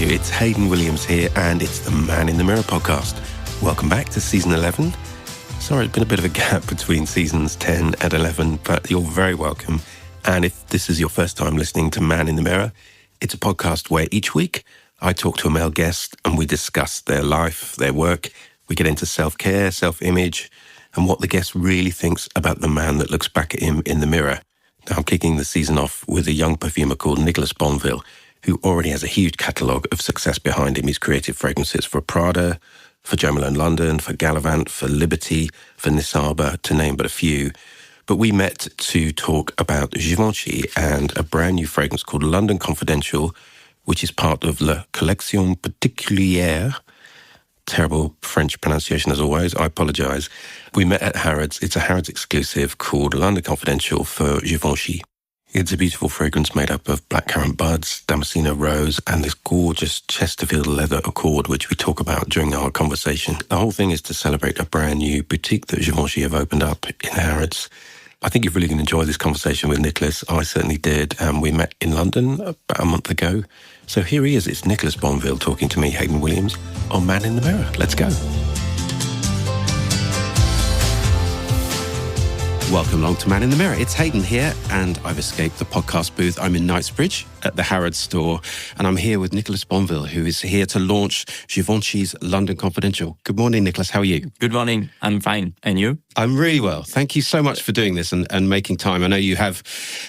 you? It's Hayden Williams here, and it's the Man in the Mirror podcast. Welcome back to season 11. Sorry, it's been a bit of a gap between seasons 10 and 11, but you're very welcome. And if this is your first time listening to Man in the Mirror, it's a podcast where each week I talk to a male guest and we discuss their life, their work. We get into self-care, self-image, and what the guest really thinks about the man that looks back at him in the mirror. Now, I'm kicking the season off with a young perfumer called Nicolas Bonneville, who already has a huge catalogue of success behind him. He's created fragrances for Prada, for Jo Malone London, for Gallivant, for Liberty, for Nisaba, to name but a few. But we met to talk about Givenchy and a brand new fragrance called London Confidential, which is part of La Collection Particulière. Terrible French pronunciation as always, I apologise. We met at Harrods. It's a Harrods exclusive called London Confidential for Givenchy. It's a beautiful fragrance made up of blackcurrant buds, Damasceno rose, and this gorgeous Chesterfield leather accord, which we talk about during our conversation. The whole thing is to celebrate a brand new boutique that Givenchy have opened up in Harrods. I think you're really going to enjoy this conversation with Nicolas. I certainly did. And we met in London about a month ago. So here he is. It's Nicolas Bonneville talking to me, Hayden Williams, on Man in the Mirror. Let's go. Welcome along to Man in the Mirror. It's Hayden here, and I've escaped the podcast booth. I'm in Knightsbridge at the Harrods store, and I'm here with Nicolas Bonneville, who is here to launch Givenchy's London Confidential. Good morning, Nicolas. How are you? Good morning. I'm fine. And you? I'm really well. Thank you so much for doing this and making time. I know you have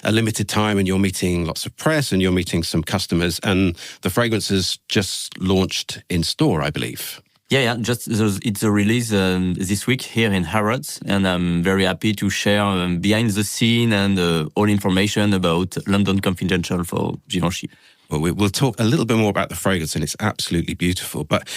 a limited time and you're meeting lots of press and you're meeting some customers, and the fragrance has just launched in store, I believe. Yeah. It's a release this week here in Harrods, and I'm very happy to share behind the scene and all information about London Confidential for Givenchy. Well, we'll talk a little bit more about the fragrance, and it's absolutely beautiful. But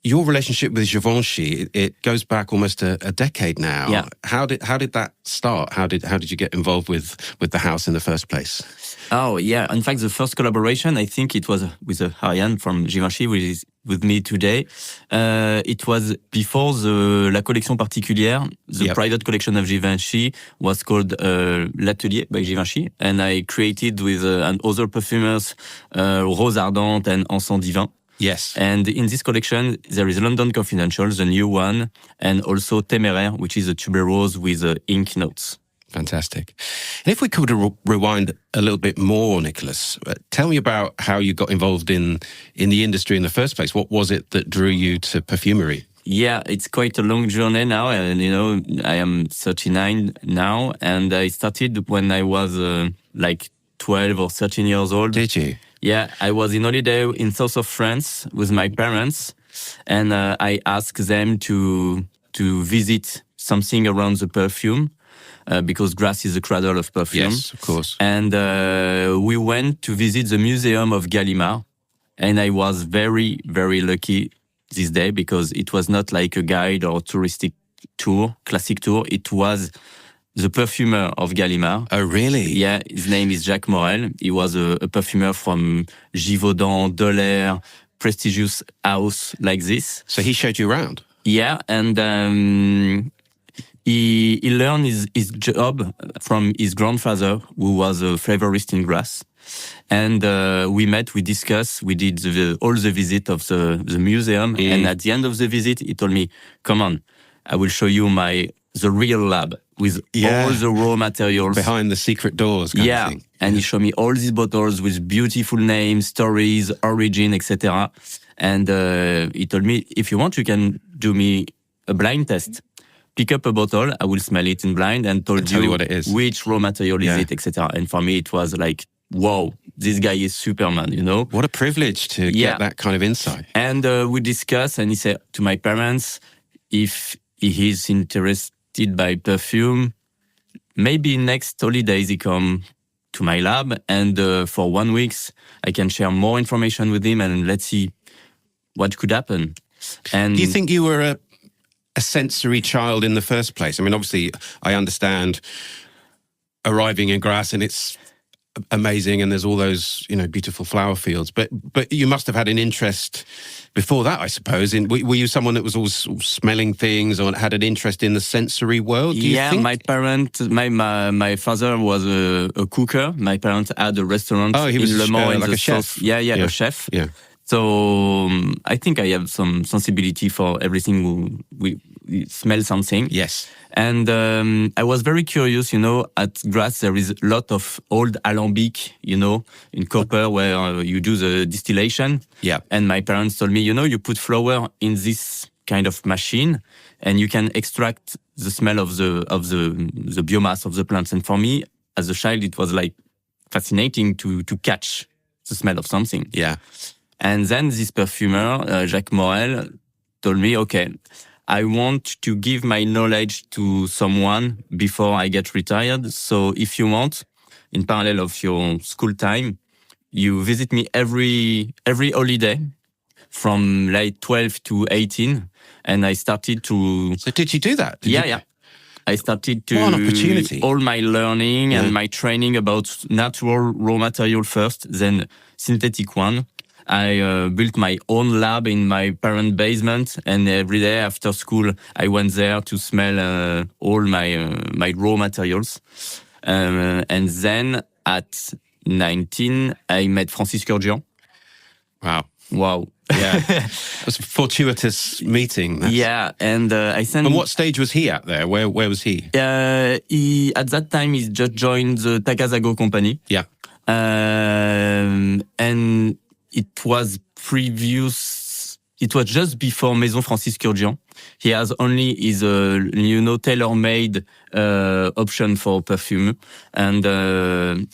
your relationship with Givenchy, it goes back almost a decade now. Yeah. How did that start? How did you get involved with the house in the first place? Oh, yeah. In fact, the first collaboration, I think it was with Ariane from Givenchy, which is with me today. It was before the La Collection Particulière. The private collection of Givenchy was called L'Atelier by Givenchy. And I created with other perfumers, Rose Ardente and Encens Divin. Yes. And in this collection, there is London Confidential, the new one, and also Téméraire, which is a tuberose with ink notes. Fantastic. And if we could rewind a little bit more, Nicolas, tell me about how you got involved in the industry in the first place. What was it that drew you to perfumery? Yeah, it's quite a long journey now. And, I am 39 now. And I started when I was like 12 or 13 years old. Did you? Yeah, I was in holiday in south of France with my parents. And I asked them to visit something around the perfume. Because Grasse is the cradle of perfume. Yes, of course. And we went to visit the Museum of Gallimard. And I was very, very lucky this day because it was not like a guide or touristic tour, classic tour. It was the perfumer of Gallimard. Oh, really? Yeah, his name is Jacques Morel. He was a perfumer from Givaudan, Delaire, prestigious house like this. So he showed you around? Yeah, and He learned his job from his grandfather, who was a flavorist in Grasse. And we met, we discussed, we did all the visit of the museum. Mm. And at the end of the visit, he told me, come on, I will show you the real lab with all the raw materials. Behind the secret doors kind of thing. And he showed me all these bottles with beautiful names, stories, origin, etc. And he told me, if you want, you can do me a blind test. Pick up a bottle, I will smell it in blind and tell you what it is. Which raw material is it, etc. And for me, it was like, wow, this guy is Superman, What a privilege to get that kind of insight. And we discussed, and he said to my parents, if he is interested by perfume, maybe next holidays he come to my lab, and for 1 week, I can share more information with him, and let's see what could happen. And do you think you were a sensory child in the first place? I mean, obviously, I understand arriving in Grasse and it's amazing and there's all those, beautiful flower fields. But you must have had an interest before that, I suppose. Were you someone that was always smelling things or had an interest in the sensory world? Do you think? My father was a cooker. My parents had a restaurant in Le Mans. Like a chef. A chef. Yeah. So I think I have some sensibility for everything we smell something. Yes. And I was very curious, at Grasse there is a lot of old alambic, in copper where you do the distillation. Yeah. And my parents told me, you put flour in this kind of machine and you can extract the smell of the biomass of the plants. And for me, as a child, it was like fascinating to catch the smell of something. Yeah. And then this perfumer, Jacques Morel, told me, okay, I want to give my knowledge to someone before I get retired. So if you want, in parallel of your school time, you visit me every holiday from like 12 to 18. And I started to... So did you do that? Yeah. I started to... What an opportunity. All my learning and my training about natural raw material first, then synthetic one. I built my own lab in my parent basement, and every day after school, I went there to smell all my raw materials. And then at 19, I met Francis Kurjian. Wow. Yeah. It was a fortuitous meeting. Yeah, and I sent... And what stage was he at there? Where was he? He at that time, he just joined the Takasago company. Yeah. And it was just before Maison Francis Kurjian. He has only his, tailor-made option for perfume. And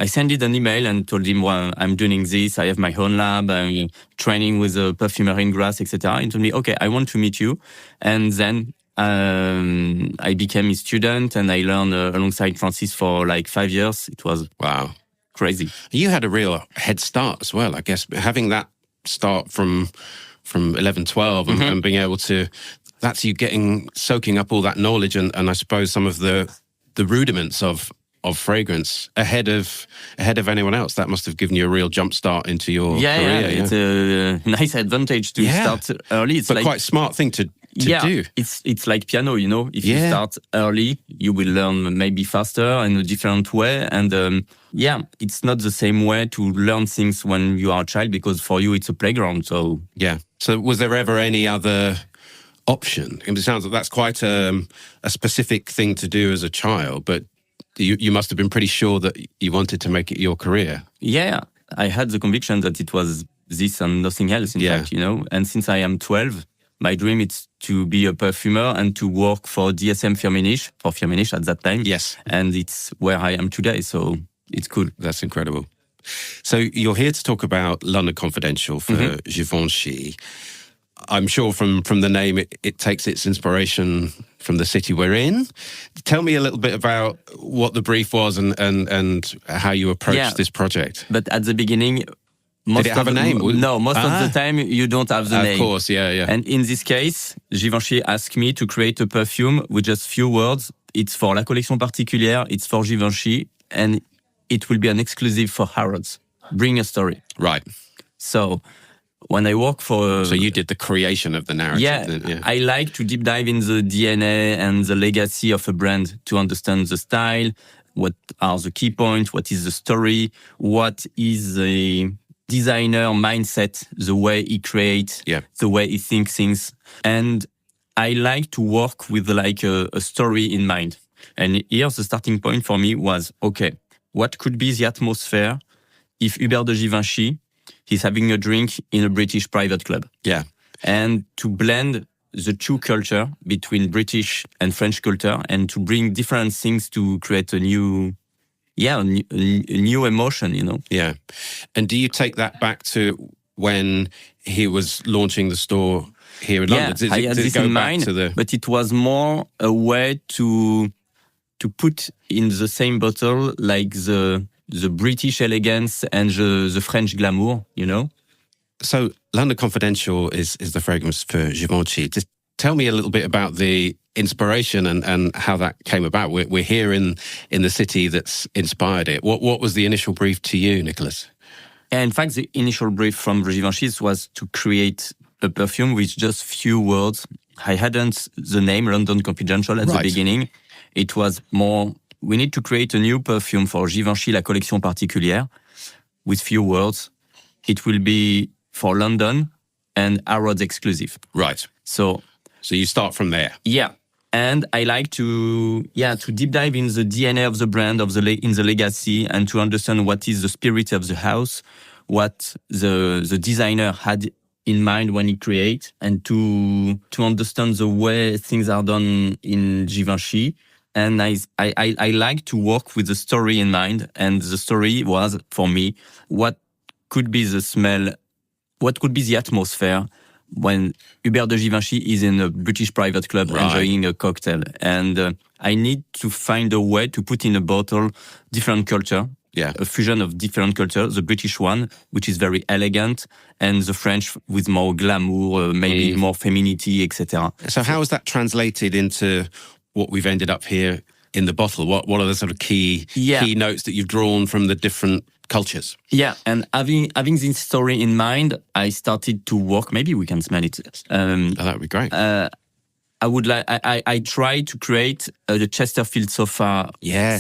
I sent it an email and told him, well, I'm doing this. I have my own lab. I'm training with a perfumer in Grasse, etc. He told me, okay, I want to meet you. And then I became his student and I learned alongside Francis for like 5 years. It was crazy. You had a real head start as well, I guess, having that start from 11, 12 and being able to, that's you soaking up all that knowledge and I suppose some of the rudiments of fragrance ahead of anyone else. That must have given you a real jump start into your career. Yeah, it's a nice advantage to start early. It's quite smart thing to do. It's like piano, If you start early, you will learn maybe faster in a different way. And it's not the same way to learn things when you are a child because for you it's a playground. So So was there ever any other option? It sounds like that's quite a specific thing to do as a child, but you must have been pretty sure that you wanted to make it your career. Yeah, I had the conviction that it was this and nothing else, in fact, And since I am 12, my dream is to be a perfumer and to work for DSM Firmenich, at that time. Yes. And it's where I am today, so it's cool. That's incredible. So you're here to talk about London Confidential for Givenchy. I'm sure from the name, it takes its inspiration from the city we're in. Tell me a little bit about what the brief was and how you approached this project. But at the beginning... Did it have a name? No, most of the time you don't have the name. Of course, yeah. And in this case, Givenchy asked me to create a perfume with just few words. It's for la collection particulière, it's for Givenchy, and it will be an exclusive for Harrods. Bring a story. Right. So when I work for... So you did the creation of the narrative. Yeah, I like to deep dive in the DNA and the legacy of a brand to understand the style, what are the key points, what is the story, what is the designer mindset, the way he creates, the way he thinks things. And I like to work with like a story in mind. And here the starting point for me was, okay, what could be the atmosphere if Hubert de Givenchy is having a drink in a British private club? Yeah. And to blend the two culture between British and French culture and to bring different things to create a new emotion, Yeah. And do you take that back to when he was launching the store here in London? I had this in mind, but it was more a way to put in the same bottle like the British elegance and the French glamour, So London Confidential is the fragrance for Givenchy. Just tell me a little bit about the inspiration and how that came about. We're here in the city that's inspired it. What was the initial brief to you, Nicolas? In fact, the initial brief from Givenchy was to create a perfume with just few words. I hadn't the name London Confidential at the beginning. It was more, we need to create a new perfume for Givenchy, la collection particulière, with few words. It will be for London and Harrods exclusive. Right. So you start from there. Yeah. And I like to deep dive in the DNA of the brand, in the legacy, and to understand what is the spirit of the house, what the designer had in mind when he create, and to understand the way things are done in Givenchy. And I like to work with the story in mind. And the story was, for me, what could be the smell, what could be the atmosphere when Hubert de Givenchy is in a British private club enjoying a cocktail. And I need to find a way to put in a bottle different culture, a fusion of different cultures, the British one, which is very elegant, and the French with more glamour, maybe more femininity, etc. So how is that translated into what we've ended up here in the bottle? What are the sort of key notes that you've drawn from the different cultures? Yeah, and having this story in mind, I started to work. Maybe we can smell it. That would be great. I tried to create the Chesterfield sofa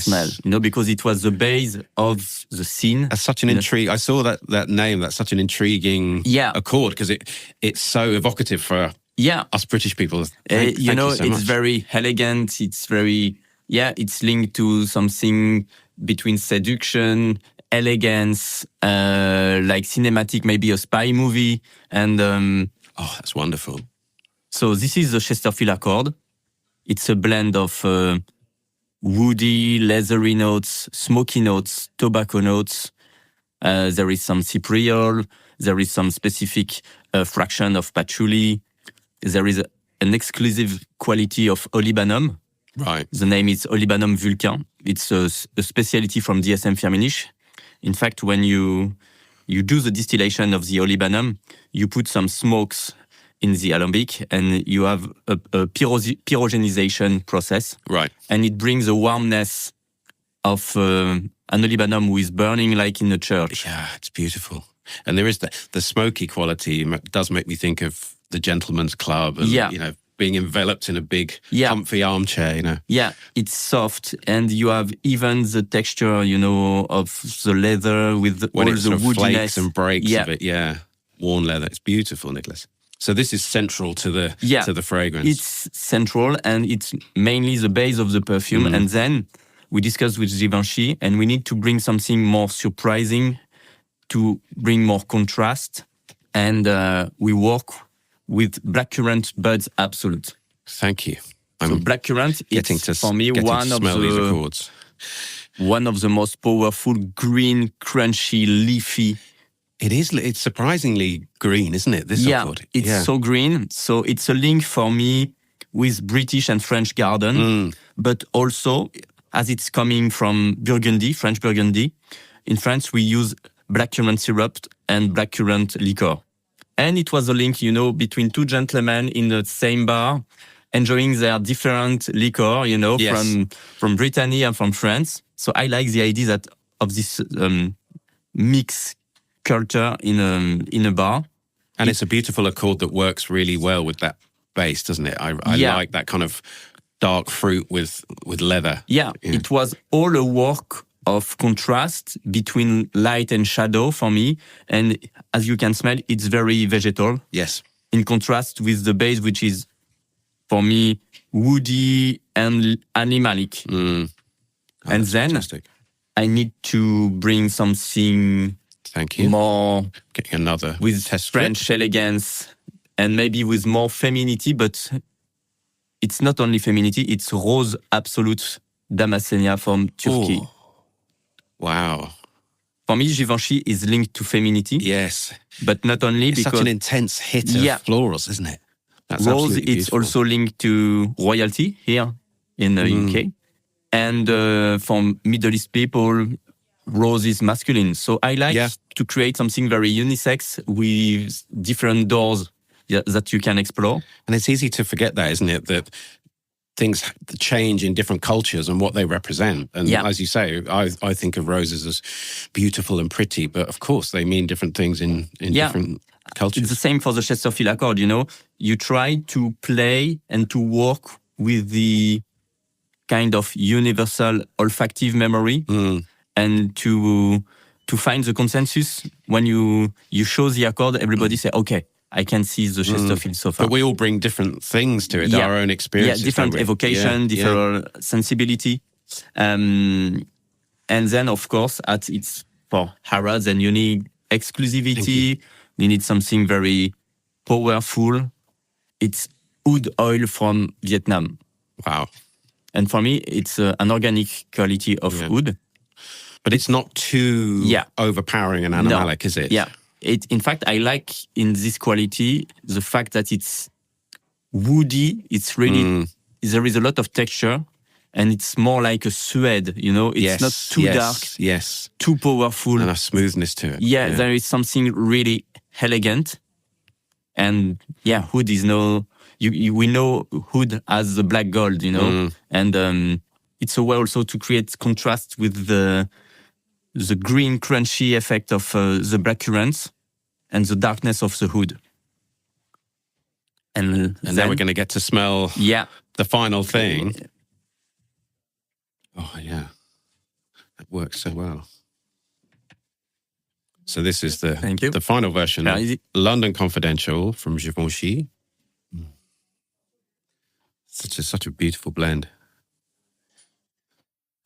smell, because it was the base of the scene. That's such an intrigue. I saw that name. That's such an intriguing accord, because it's so evocative for us British people. Thank you so it's much. very elegant. It's very, it's linked to something between seduction, elegance, like cinematic, maybe a spy movie. And that's wonderful. So this is the Chesterfield Accord. It's a blend of woody, leathery notes, smoky notes, tobacco notes. There is some cypriol. There is some specific fraction of patchouli. There is an exclusive quality of olibanum. Right. The name is Olibanum Vulcan. It's a specialty from DSM Firmenich. In fact, when you do the distillation of the olibanum, you put some smokes in the alembic, and you have a pyrogenization process. Right. And it brings the warmness of an olibanum who is burning like in a church. Yeah, it's beautiful. And there is the smoky quality. It does make me think of the Gentleman's Club and, being enveloped in a big, comfy armchair, Yeah, it's soft, and you have even the texture, of the leather with when all it the sort of woodiness. flakes and breaks of it, worn leather. It's beautiful, Nicolas. So this is central to the fragrance. It's central, and it's mainly the base of the perfume. And then we discussed with Givenchy, and we need to bring something more surprising, to bring more contrast. And we work with Blackcurrant Buds Absolute. Thank you. So Blackcurrant is, for me, one of the most powerful green, crunchy, leafy. It is. It's surprisingly green, isn't it? This accord. It's so green. So it's a link for me with British and French garden, but also as it's coming from Burgundy, French Burgundy. In France, we use blackcurrant syrup and blackcurrant liqueur. And it was a link, between two gentlemen in the same bar, enjoying their different liquor, from Brittany and from France. So I like the idea of this mix culture in a bar. And it's a beautiful accord that works really well with that base, doesn't it? I like that kind of dark fruit with leather. Yeah, it was all a work of contrast between light and shadow for me. And as you can smell, it's very vegetal. Yes. In contrast with the base, which is, for me, woody and animalic. And then fantastic. I need to bring something more getting another with French elegance, and maybe with more femininity, but it's not only femininity, it's Rose Absolute Damascenia from Turkey. Ooh. Wow. For me, Givenchy is linked to femininity. Yes. But not only it's because... such an intense hit of florals, isn't it? That's Rose, it's also linked to royalty here in the UK. And for Middle East people, rose is masculine. So I like to create something very unisex with different doors that you can explore. And it's easy to forget that, isn't it? That things change in different cultures and what they represent. And as you say, I think of roses as beautiful and pretty, but of course they mean different things in different cultures. It's the same for the Chesterfield Accord, You try to play and to work with the kind of universal olfactive memory and to to find the consensus. When you show the accord, everybody say, okay, I can see the Chesterfield so far. But we all bring different things to it, our own experiences. Yeah, different evocation, different sensibility. And then, of course, it's for Harrods, and you need exclusivity. You need something very powerful. It's oud oil from Vietnam. Wow. And for me, it's an organic quality of wood. But it's not too overpowering and animalic, is it? Yeah. In fact, I like in this quality the fact that it's woody. It's really, there is a lot of texture, and it's more like a suede, It's not too dark, too powerful. And a smoothness to it. Yeah, there is something really elegant. And wood is we know wood as the black gold, And it's a way also to create contrast with the green crunchy effect of the black currants and the darkness of the wood. And then we're going to get to smell the final thing. Oh, yeah. That works so well. So this is the final version of London Confidential from Givenchy. Such a beautiful blend.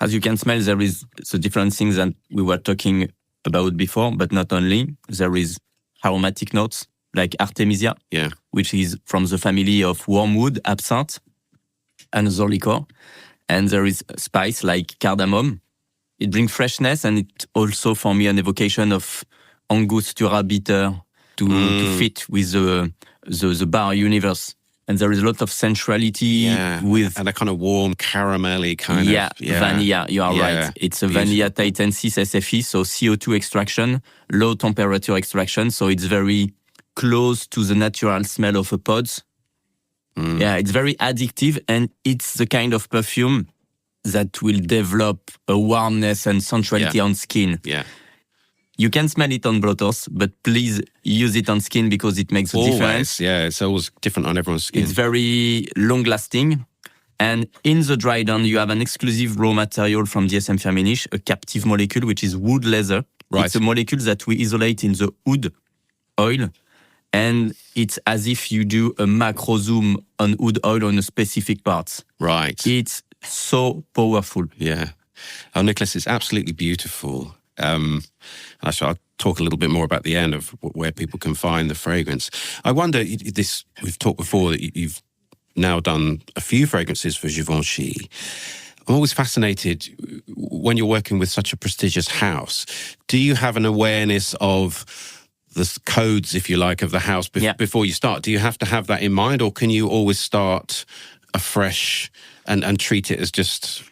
As you can smell, there is the different things that we were talking about before, but not only. There is aromatic notes like Artemisia, which is from the family of wormwood, absinthe, another liqueur. And there is spice like cardamom. It brings freshness, and it also, for me, an evocation of Angostura bitter to fit with the bar universe. And there is a lot of sensuality with... And a kind of warm, caramelly kind of... vanilla, you are right. It's a vanilla Titan 6 SFE, so CO2 extraction, low temperature extraction, so it's very close to the natural smell of a pods. Yeah, it's very addictive, and it's the kind of perfume that will develop a warmness and sensuality on skin. Yeah. You can smell it on bottles, but please use it on skin because it makes a difference. Yeah, it's always different on everyone's skin. It's very long-lasting. And in the dry down, you have an exclusive raw material from DSM Firmenich, a captive molecule, which is wood leather. Right. It's a molecule that we isolate in the wood oil. And it's as if you do a macro zoom on wood oil on a specific part. Right. It's so powerful. Yeah. Oh, Nicolas, it's absolutely beautiful. I'll talk a little bit more about the end of where people can find the fragrance. I wonder, we've talked before that you've now done a few fragrances for Givenchy. I'm always fascinated when you're working with such a prestigious house. Do you have an awareness of the codes, if you like, of the house before you start? Do you have to have that in mind, or can you always start afresh and treat it as just,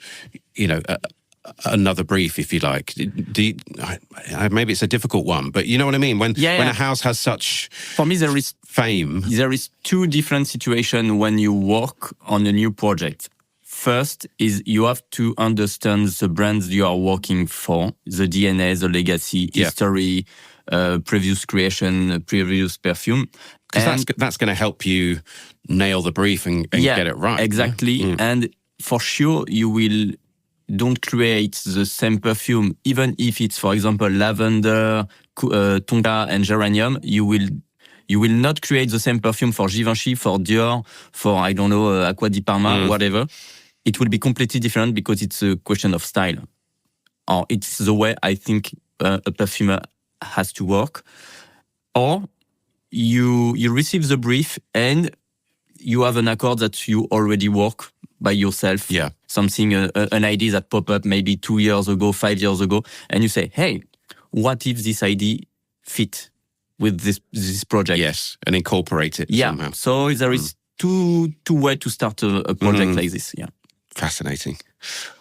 another brief, if you like? Maybe it's a difficult one, but you know what I mean? When a house has such For me, there is fame. There is two different situations when you work on a new project. First is you have to understand the brands you are working for, the DNA, the legacy, history, previous creation, previous perfume. Because that's going to help you nail the brief and get it right. Exactly. Yeah? And for sure, you don't create the same perfume, even if it's, for example, lavender, tonka, and geranium. You will not create the same perfume for Givenchy, for Dior, for, Acqua di Parma, whatever. It will be completely different because it's a question of style. Or it's the way I think a perfumer has to work. Or you receive the brief and you have an accord that you already work by yourself. Yeah. Something, an idea that popped up maybe 2 years ago, 5 years ago. And you say, hey, what if this idea fit with this project? Yes, and incorporate it somehow. So there is two ways to start a project like this. Yeah. Fascinating.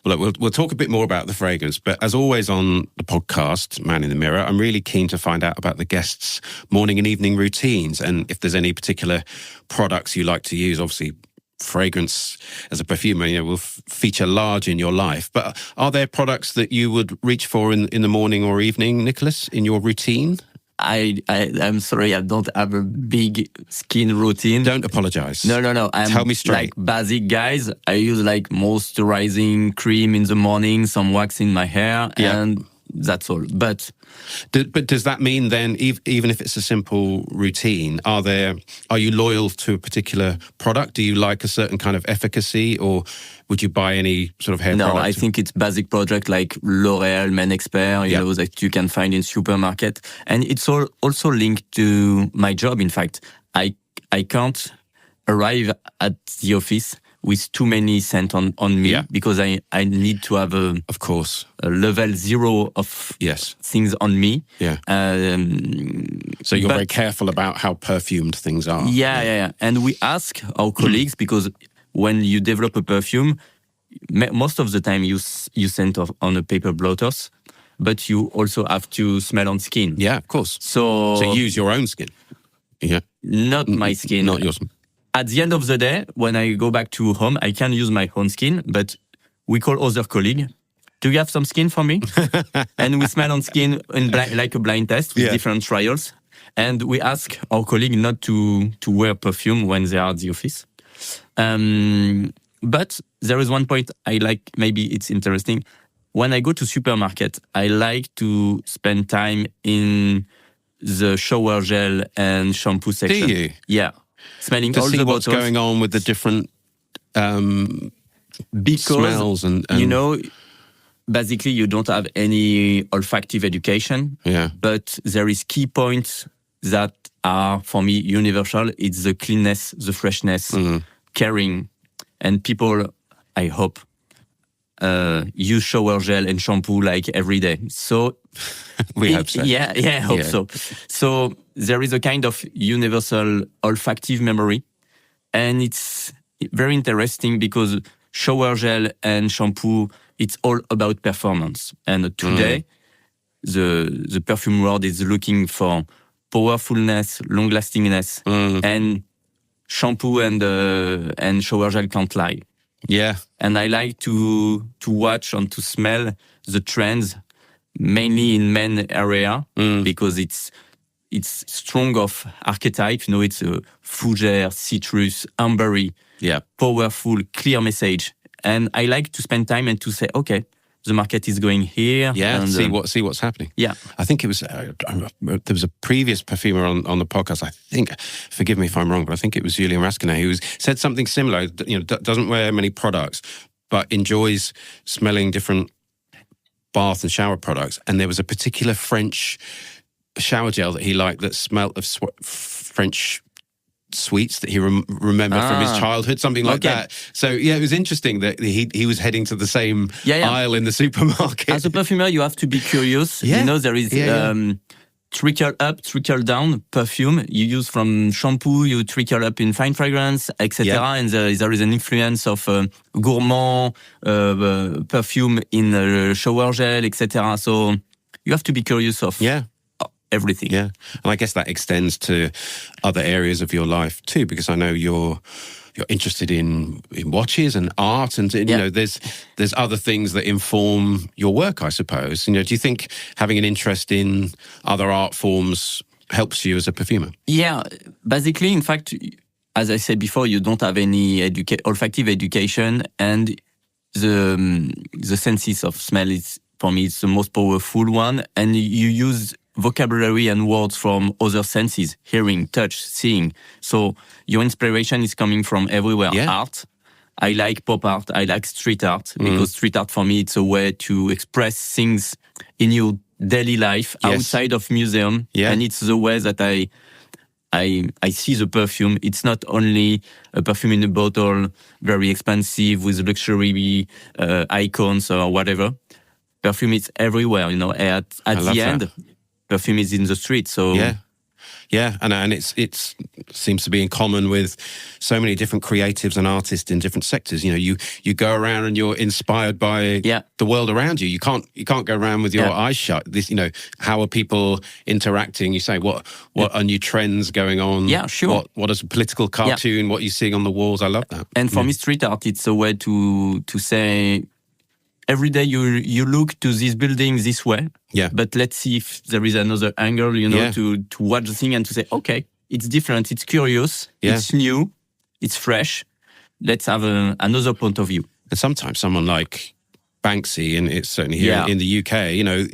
Well, look, we'll talk a bit more about the fragrance, but as always on the podcast, Man in the Mirror, I'm really keen to find out about the guests' morning and evening routines, and if there's any particular products you like to use. Obviously, fragrance as a perfumer, will feature large in your life. But are there products that you would reach for in the morning or evening, Nicolas, in your routine? I'm sorry, I don't have a big skin routine. Don't apologize. No. Tell me straight. Like basic guys. I use like moisturizing cream in the morning, some wax in my hair, and that's all. But does that mean then, even if it's a simple routine, are you loyal to a particular product? Do you like a certain kind of efficacy, or would you buy any sort of hair product? No, I think it's basic product like L'Oréal Men Expert, you know, that you can find in supermarket. And it's also linked to my job. In fact, I can't arrive at the office with too many scents on me, because I need to have a level 0 of things on me. Yeah. So you're very careful about how perfumed things are. Yeah. And we ask our colleagues, because when you develop a perfume, most of the time you scent on a paper blotters, but you also have to smell on skin. Yeah, of course. So use your own skin. Yeah. Not my skin. Not yours. At the end of the day, when I go back to home, I can use my own skin, but we call other colleague. Do you have some skin for me? And we smell on skin like a blind test with different trials. And we ask our colleague not to wear perfume when they are at the office. But there is one point I like, maybe it's interesting. When I go to supermarket, I like to spend time in the shower gel and shampoo section. Do you? Yeah. Smelling to all see the what's bottles. going on with the different smells and you know, basically you don't have any olfactive education. Yeah. But there is key points that are, for me, universal. It's the cleanness, the freshness, caring. And people, I hope, use shower gel and shampoo like every day. So we hope so. Yeah, I hope so. So there is a kind of universal olfactive memory, and it's very interesting because shower gel and shampoo, it's all about performance. And today, the perfume world is looking for powerfulness, long-lastingness, and shampoo and shower gel can't lie. Yeah. And I like to watch and to smell the trends, mainly in men area, because it's strong of archetype. You know, it's a fougere, citrus, ambery, powerful, clear message. And I like to spend time and to say, okay, the market is going here. Yeah, and, see what's happening. Yeah. I think it was, there was a previous perfumer on the podcast, I think, forgive me if I'm wrong, but I think it was Julien Rasquinet who said something similar, you know, doesn't wear many products, but enjoys smelling different bath and shower products. And there was a particular French shower gel that he liked that smelled of French sweets that he remembered from his childhood, something like that. So yeah, it was interesting that he was heading to the same aisle in the supermarket. As a perfumer, you have to be curious. You know, there is trickle up, trickle down perfume. You use from shampoo, you trickle up in fine fragrance, etc. And there is an influence of gourmand perfume in shower gel, etc. So you have to be curious of everything. Yeah. And I guess that extends to other areas of your life too, because I know you're interested in watches and art, and you know, there's other things that inform your work, I suppose. You know, do you think having an interest in other art forms helps you as a perfumer? Yeah, basically, in fact, as I said before, you don't have any olfactive education, and the senses of smell is, for me, it's the most powerful one, and you use vocabulary and words from other senses, hearing, touch, seeing. So your inspiration is coming from everywhere. Art. I like pop art. I like street art because street art for me, it's a way to express things in your daily life outside of museum. And it's the way that I see the perfume. It's not only a perfume in a bottle, very expensive with luxury icons or whatever. Perfume is everywhere, you know, at the end. Perfume is in the street, so and it seems to be in common with so many different creatives and artists in different sectors. You know, you go around and you're inspired by the world around you. You can't go around with your eyes shut. This, you know, how are people interacting? You say what are new trends going on? Yeah, sure. What is a political cartoon? What are you seeing on the walls? I love that. And for me, street art, it's a way to say, every day you look to this building this way, but let's see if there is another angle, you know, to watch the thing and to say, okay, it's different, it's curious, it's new, it's fresh. Let's have another point of view. And sometimes someone like Banksy, and it's certainly here in the UK, you know,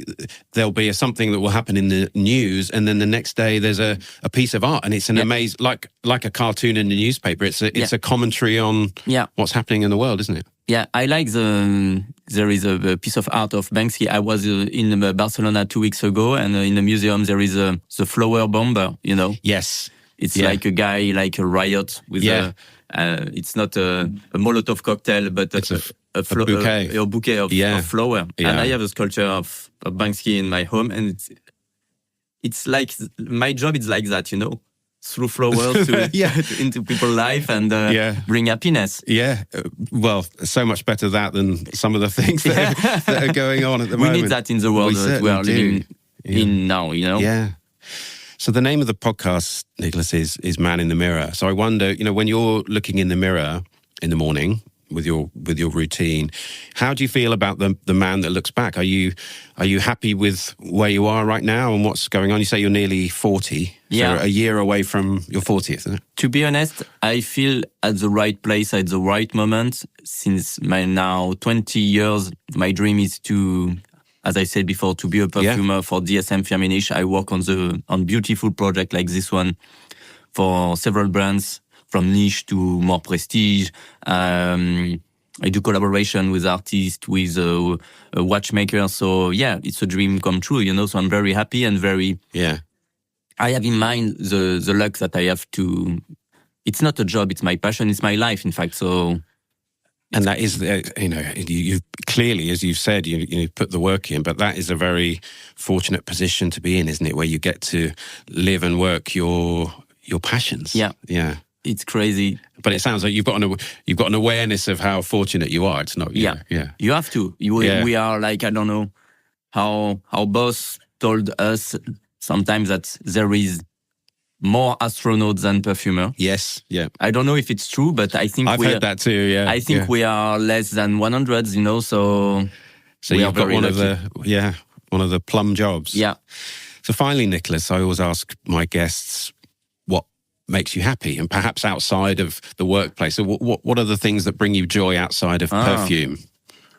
there'll be something that will happen in the news, and then the next day there's a piece of art, and it's an amazing, like a cartoon in the newspaper. It's a commentary on what's happening in the world, isn't it? Yeah, I like there is a piece of art of Banksy. I was in Barcelona 2 weeks ago, and in the museum there is the flower bomber, you know? Yes. It's like a guy, like a riot with it's not a Molotov cocktail, but it's a bouquet of flower. Yeah. And I have a sculpture of Banksy in my home, and it's like my job is like that, you know, through flowers into people's life and bring happiness. Yeah, well, so much better that than some of the things that are going on at the moment. We need that in the world that we are living in now, you know? Yeah. So the name of the podcast, Nicolas, is Man in the Mirror. So I wonder, you know, when you're looking in the mirror in the morning with your routine, how do you feel about the man that looks back? Are you happy with where you are right now and what's going on? You say you're nearly 40, so a year away from your 40th, isn't it? To be honest, I feel at the right place at the right moment. Since my now 20 years, my dream is to, as I said before, to be a perfumer for DSM Firmenich. I work on beautiful projects like this one for several brands, from niche to more prestige. I do collaboration with artists, with a watchmaker. So yeah, it's a dream come true, you know. So I'm very happy and very. Yeah. I have in mind the luck that I have to. It's not a job; it's my passion. It's my life, in fact. So. And that is, you know, you clearly, as you've said, you put the work in, but that is a very fortunate position to be in, isn't it? Where you get to live and work your passions. Yeah. Yeah. It's crazy. But it sounds like you've got an awareness of how fortunate you are. It's not, yeah. You have to. We are like, I don't know how our boss told us sometimes that there is more astronauts than perfumer. Yes, yeah. I don't know if it's true, but I think I've heard that too. Yeah, I think we are less than 100. You know, so you've got one of the plum jobs. Yeah. So finally, Nicolas, I always ask my guests what makes you happy, and perhaps outside of the workplace. So what are the things that bring you joy outside of perfume?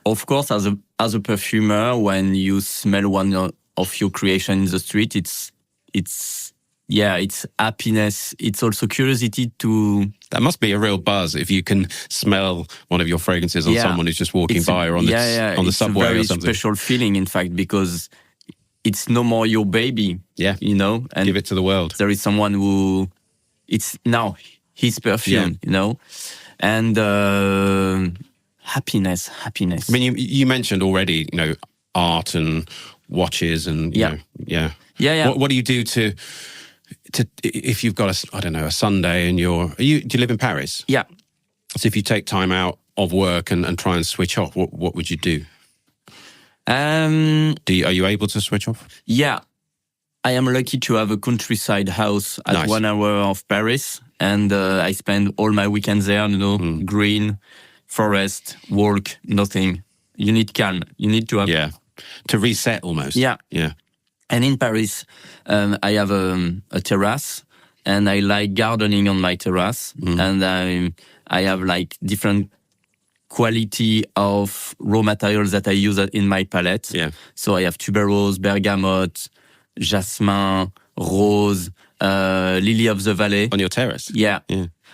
Of course, as a perfumer, when you smell one of your creation in the street, it's happiness. It's also curiosity to. That must be a real buzz if you can smell one of your fragrances on someone who's just walking by or on the subway or something. It's a very special feeling, in fact, because it's no more your baby. Yeah, you know, and give it to the world. There is someone who it's now his perfume, you know, and happiness. I mean, you mentioned already, you know, art and watches and you know, What do you do to if you've got a Sunday and do you live in Paris? Yeah. So if you take time out of work and try and switch off, what would you do? Are you able to switch off? Yeah. I am lucky to have a countryside house at 1 hour of Paris, and I spend all my weekends there, you know, green, forest, walk, nothing. You need calm. You need to have... Yeah, to reset almost. Yeah. Yeah. And in Paris, I have a terrace, and I like gardening on my terrace, and I have like different quality of raw materials that I use in my palette. Yeah. So I have tuberose, bergamot, jasmin, rose, lily of the valley. On your terrace? Yeah.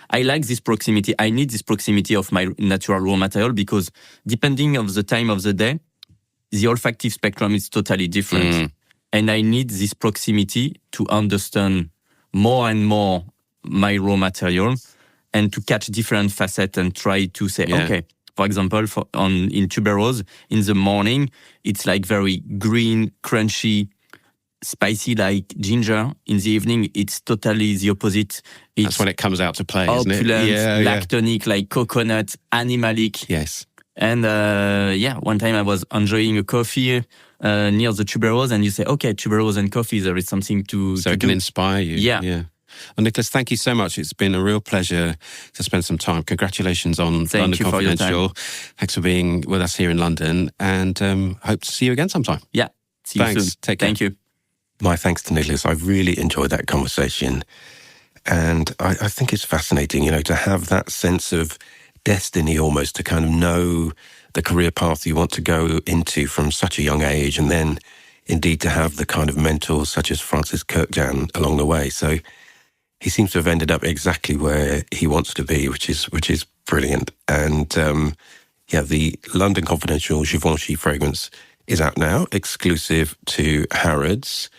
I like this proximity. I need this proximity of my natural raw material because depending on the time of the day, the olfactive spectrum is totally different. And I need this proximity to understand more and more my raw material and to catch different facets and try to say, okay, for example, in tuberose, in the morning, it's like very green, crunchy, spicy like ginger. In the evening, it's totally the opposite. That's when it comes out to play, isn't it? Opulent, lactonic, like coconut, animalic. Yes. And one time I was enjoying a coffee near the tuberose, and you say, okay, tuberose and coffee, there is something to it can inspire you. Yeah. Well, Nicolas, thank you so much. It's been a real pleasure to spend some time. Congratulations on Thank London you for your Confidential. time. Thanks for being with us here in London, and hope to see you again sometime. Yeah, see you Thanks. soon. Take care. Thank you. My thanks to Nicolas. I really enjoyed that conversation. And I think it's fascinating, you know, to have that sense of destiny almost to kind of know the career path you want to go into from such a young age, and then indeed to have the kind of mentors such as Francis Kirkjan along the way. So he seems to have ended up exactly where he wants to be, which is brilliant. And the London Confidential Givenchy fragrance is out now, exclusive to Harrods.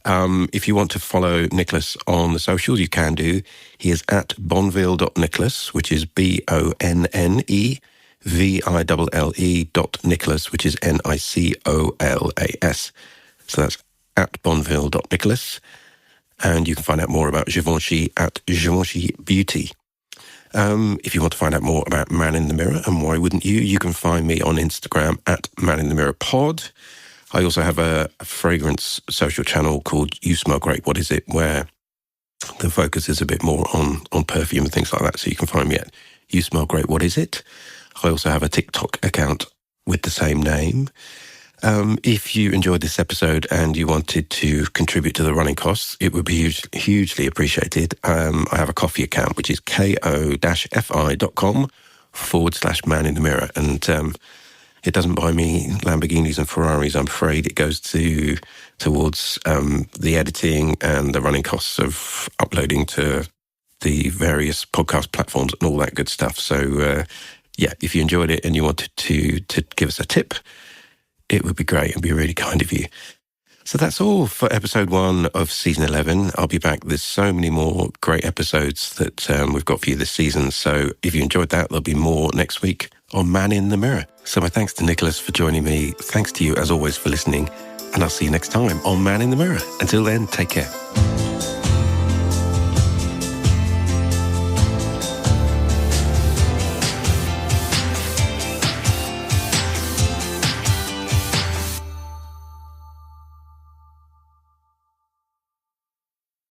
If you want to follow Nicolas on the socials, you can do. He is at bonneville.nicolas, which is BONNEVILLE.Nicolas, which is NICOLAS. So that's at bonneville.nicolas. And you can find out more about Givenchy at Givenchy Beauty. If you want to find out more about Man in the Mirror, and why wouldn't you, you can find me on Instagram at Man in the Mirror Pod. I also have a fragrance social channel called You Smell Great, What Is It?, where the focus is a bit more on perfume and things like that. So you can find me at You Smell Great, What Is It? I also have a TikTok account with the same name. If you enjoyed this episode and you wanted to contribute to the running costs, it would be hugely appreciated. I have a coffee account, which is ko-fi.com/Man in the Mirror. And it doesn't buy me Lamborghinis and Ferraris, I'm afraid. It goes towards the editing and the running costs of uploading to the various podcast platforms and all that good stuff. So, if you enjoyed it and you wanted to give us a tip, it would be great. It'd be really kind of you. So that's all for episode 1 of season 11. I'll be back. There's so many more great episodes that we've got for you this season. So if you enjoyed that, there'll be more next week on Man in the Mirror. So my thanks to Nicolas for joining me. Thanks to you, as always, for listening. And I'll see you next time on Man in the Mirror. Until then, take care.